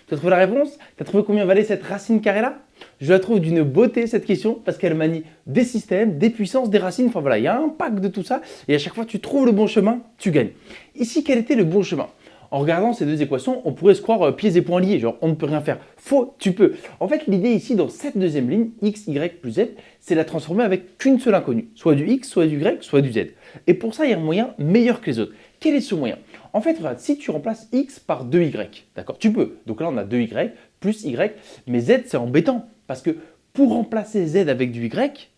Tu as trouvé la réponse? Tu as trouvé combien valait cette racine carrée-là? Je la trouve d'une beauté cette question parce qu'elle manie des systèmes, des puissances, des racines. Enfin voilà, il y a un pack de tout ça et à chaque fois tu trouves le bon chemin, tu gagnes. Ici, quel était le bon chemin? En regardant ces deux équations, on pourrait se croire pieds et poings liés, genre on ne peut rien faire. Faux, tu peux. En fait, l'idée ici dans cette deuxième ligne, x, y plus z, c'est la transformer avec qu'une seule inconnue, soit du x, soit du y, soit du z. Et pour ça, il y a un moyen meilleur que les autres. Quel est ce moyen? En fait, regarde, si tu remplaces x par 2y, d'accord, tu peux. Donc là, on a 2y plus y, mais z, c'est embêtant parce que pour remplacer z avec du y,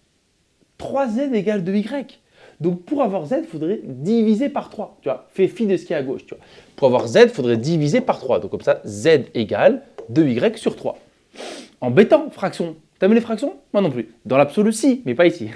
3z égale 2y. Donc pour avoir z, il faudrait diviser par 3. Tu vois, fais fi de ce qui est à gauche. Tu vois. Pour avoir z, il faudrait diviser par 3. Donc comme ça, z égale 2y sur 3. Embêtant, fraction. T'aimes les fractions? Moi non plus. Dans l'absolu, si, mais pas ici.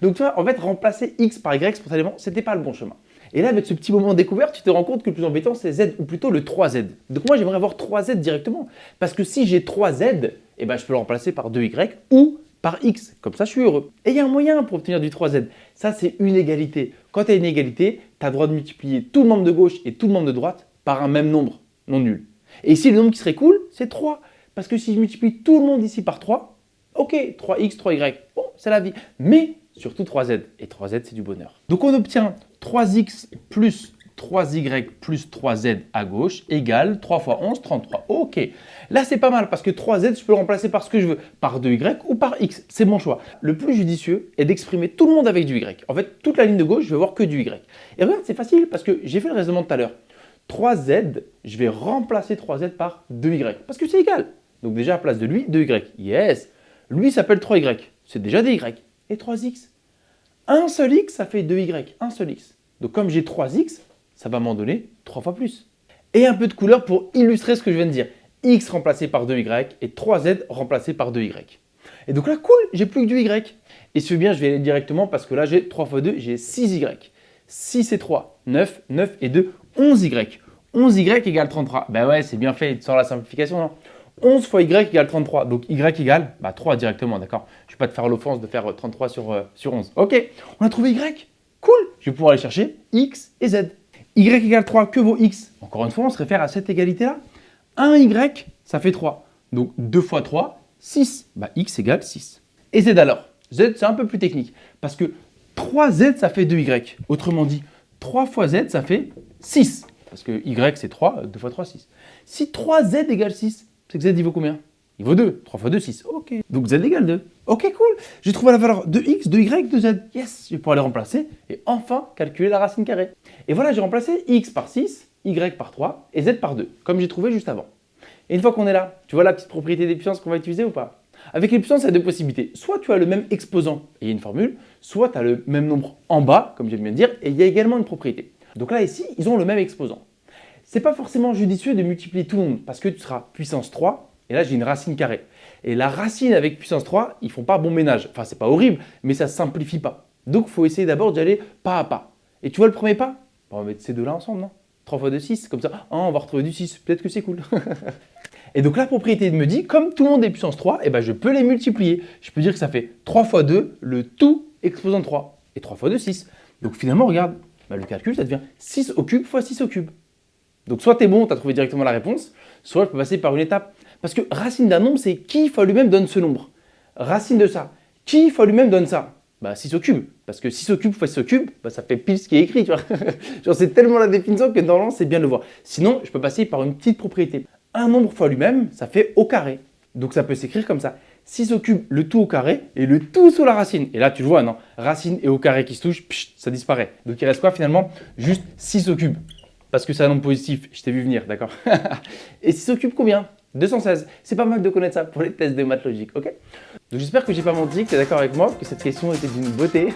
Donc tu vois, en fait, remplacer x par y spontanément, c'était pas le bon chemin. Et là, avec ce petit moment de découverte, tu te rends compte que le plus embêtant, c'est z, ou plutôt le 3z. Donc moi, j'aimerais avoir 3z directement. Parce que si j'ai 3z, eh ben, je peux le remplacer par 2y ou par x. Comme ça, je suis heureux. Et il y a un moyen pour obtenir du 3z. Ça, c'est une égalité. Quand tu as une égalité, tu as le droit de multiplier tout le membre de gauche et tout le membre de droite par un même nombre non nul. Et ici, le nombre qui serait cool, c'est 3. Parce que si je multiplie tout le monde ici par 3, ok, 3x, 3y, bon, c'est la vie. Mais surtout 3z. Et 3z, c'est du bonheur. Donc on obtient 3x plus 3y plus 3z à gauche égale 3 fois 11, 33. Ok, là c'est pas mal parce que 3z, je peux le remplacer par ce que je veux, par 2y ou par x, c'est mon choix. Le plus judicieux est d'exprimer tout le monde avec du y. En fait, toute la ligne de gauche, je vais voir que du y. Et regarde, c'est facile parce que j'ai fait le raisonnement tout à l'heure. 3z, je vais remplacer 3z par 2y parce que c'est égal. Donc déjà à la place de lui, 2y. Yes, lui s'appelle 3y, c'est déjà des y. Et 3x. Un seul x, ça fait 2y, un seul x. Donc comme j'ai 3x, ça va m'en donner 3 fois plus. Et un peu de couleur pour illustrer ce que je viens de dire. X remplacé par 2y et 3z remplacé par 2y. Et donc là, cool, j'ai plus que du y. Et si bien, je vais aller directement parce que là, j'ai 3 fois 2, j'ai 6y. 6 et 3, 9, 9 et 2, 11y. 11y égale 33. Ben ouais, c'est bien fait, sans la simplification, non? 11 fois y égale 33, donc y égale 3 directement, d'accord? Je ne vais pas te faire l'offense de faire 33 sur 11. Ok, on a trouvé y. Cool, je vais pouvoir aller chercher x et z. Y égale 3, que vaut x? Encore une fois, on se réfère à cette égalité-là. 1y, ça fait 3. Donc 2 fois 3, 6. Bah, x égale 6. Et z alors? Z, c'est un peu plus technique. Parce que 3z, ça fait 2y. Autrement dit, 3 fois z, ça fait 6. Parce que y, c'est 3. 2 fois 3, 6. Si 3z égale 6, c'est que z, il vaut combien? Il vaut 2. 3 fois 2, 6. Ok. Donc z égale 2. Ok, cool. J'ai trouvé la valeur de x, de y, de z. Yes. Je vais pouvoir les remplacer et enfin calculer la racine carrée. Et voilà, j'ai remplacé x par 6, y par 3 et z par 2, comme j'ai trouvé juste avant. Et une fois qu'on est là, tu vois la petite propriété des puissances qu'on va utiliser ou pas? Avec les puissances, il y a deux possibilités. Soit tu as le même exposant et il y a une formule, soit tu as le même nombre en bas, comme je viens de dire, et il y a également une propriété. Donc là, ici, ils ont le même exposant. Ce n'est pas forcément judicieux de multiplier tout le monde parce que tu seras puissance 3 et là, j'ai une racine carrée. Et la racine avec puissance 3, ils font pas bon ménage. Enfin, c'est pas horrible, mais ça ne simplifie pas. Donc, il faut essayer d'abord d'y aller pas à pas. Et tu vois le premier pas? On va mettre ces deux-là ensemble, non? 3 fois 2, 6, comme ça, on va retrouver du 6, peut-être que c'est cool. Et donc la propriété me dit, comme tout le monde est puissance 3, eh ben, je peux les multiplier. Je peux dire que ça fait 3 fois 2, le tout exposant 3. Et 3 fois 2, 6. Donc finalement, regarde, le calcul, ça devient 6 au cube fois 6 au cube. Donc soit tu es bon, tu as trouvé directement la réponse, soit je peux passer par une étape. Parce que racine d'un nombre, c'est qui fois lui-même donne ce nombre. Racine de ça, qui fois lui-même donne ça? 6 au cube. Parce que 6 au cube fois 6 au cube, ça fait pile ce qui est écrit. Tu vois. Genre, c'est tellement la définition que normalement, c'est bien de le voir. Sinon, je peux passer par une petite propriété. Un nombre fois lui-même, ça fait au carré. Donc ça peut s'écrire comme ça. 6 au cube, le tout au carré, et le tout sous la racine. Et là, tu le vois, non? Racine et au carré qui se touchent, ça disparaît. Donc il reste quoi finalement? Juste 6 au cube. Parce que c'est un nombre positif, je t'ai vu venir, d'accord? Et 6 au cube combien? 216. C'est pas mal de connaître ça pour les tests de maths logique, ok? Donc j'espère que j'ai pas menti, que tu es d'accord avec moi, que cette question était d'une beauté.